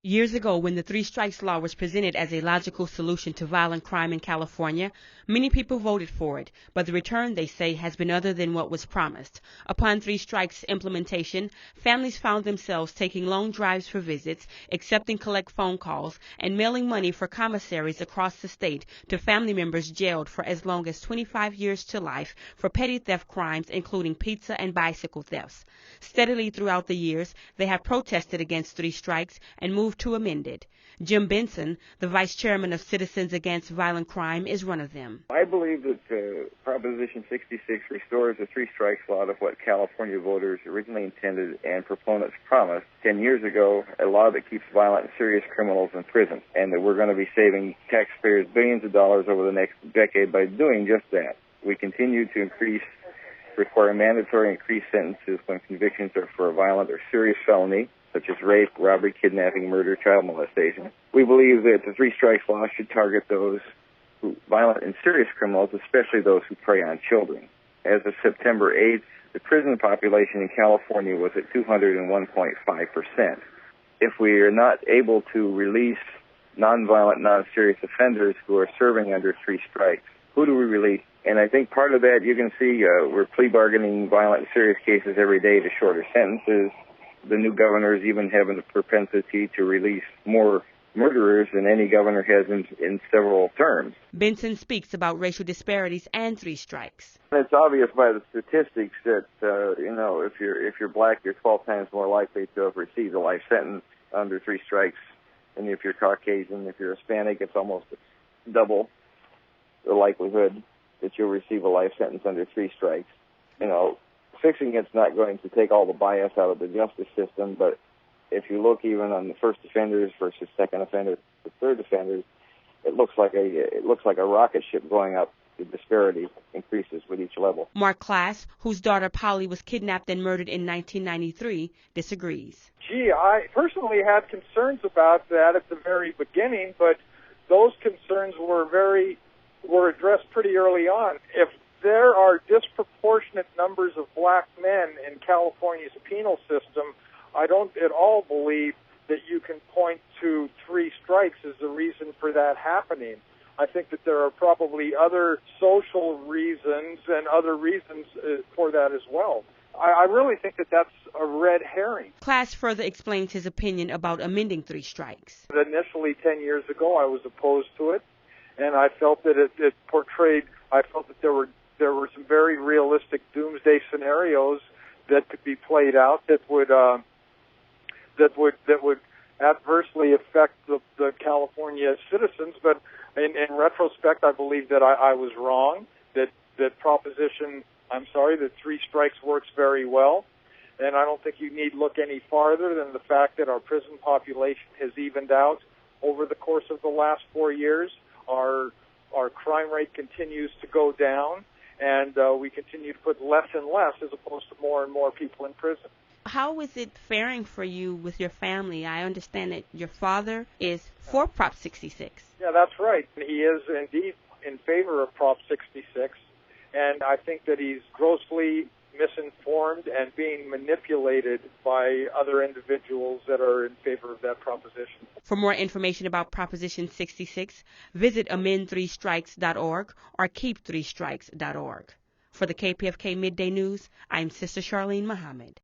Years ago, when the Three Strikes Law was presented as a logical solution to violent crime in California, many people voted for it, but the return, they say, has been other than what was promised. Upon Three Strikes implementation, families found themselves taking long drives for visits, accepting collect phone calls, and mailing money for commissaries across the state to family members jailed for as long as 25 years to life for petty theft crimes, including pizza and bicycle thefts. Steadily throughout the years, they have protested against Three Strikes and moved to amend it. Jim Benson, the vice chairman of Citizens Against Violent Crime, is one of them. I believe that Proposition 66 restores the Three Strikes Law to what California voters originally intended and proponents promised 10 years ago, a law that keeps violent and serious criminals in prison, and that we're going to be saving taxpayers billions of dollars over the next decade by doing just that. We continue to require mandatory increased sentences when convictions are for a violent or serious felony, such as rape, robbery, kidnapping, murder, child molestation. We believe that the Three Strikes Law should target those violent and serious criminals, especially those who prey on children. As of September 8th, the prison population in California was at 201.5%. If we are not able to release nonviolent, non-serious offenders who are serving under Three Strikes, who do we release? And I think part of that, you can see we're plea bargaining violent and serious cases every day to shorter sentences. The new governor is even having the propensity to release more murderers than any governor has in several terms. Benson speaks about racial disparities and Three Strikes. It's obvious by the statistics that if you're black, you're 12 times more likely to have received a life sentence under Three Strikes, and if you're Caucasian, if you're Hispanic, it's almost double the likelihood that you'll receive a life sentence under Three Strikes. Fixing it's not going to take all the bias out of the justice system, but if you look even on the first offenders versus second offenders, the third offenders, it looks like a rocket ship going up. The disparity increases with each level. Mark Klass, whose daughter Polly was kidnapped and murdered in 1993, disagrees. I personally had concerns about that at the very beginning, but those concerns were addressed pretty early on. If there are disproportionate numbers of black men in California's penal system, I don't at all believe that you can point to Three Strikes as the reason for that happening. I think that there are probably other social reasons and other reasons for that as well. I really think that that's a red herring. Klass further explains his opinion about amending Three Strikes. Initially, 10 years ago, I was opposed to it, and I felt that it portrayed, I felt that there were some very realistic doomsday scenarios that could be played out that would adversely affect the California citizens. But in retrospect, I believe that I was wrong. That Three Strikes works very well, and I don't think you need look any farther than the fact that our prison population has evened out over the course of the last 4 years. Our crime rate continues to go down, and we continue to put less and less as opposed to more and more people in prison. How is it faring for you with your family? I understand that your father is for Prop 66. Yeah, that's right. He is indeed in favor of Prop 66, and I think that he's grossly misinformed and being manipulated by other individuals that are in favor of that proposition. For more information about Proposition 66, visit amend3strikes.org or keep3strikes.org. For the KPFK Midday News, I'm Sister Charlene Muhammad.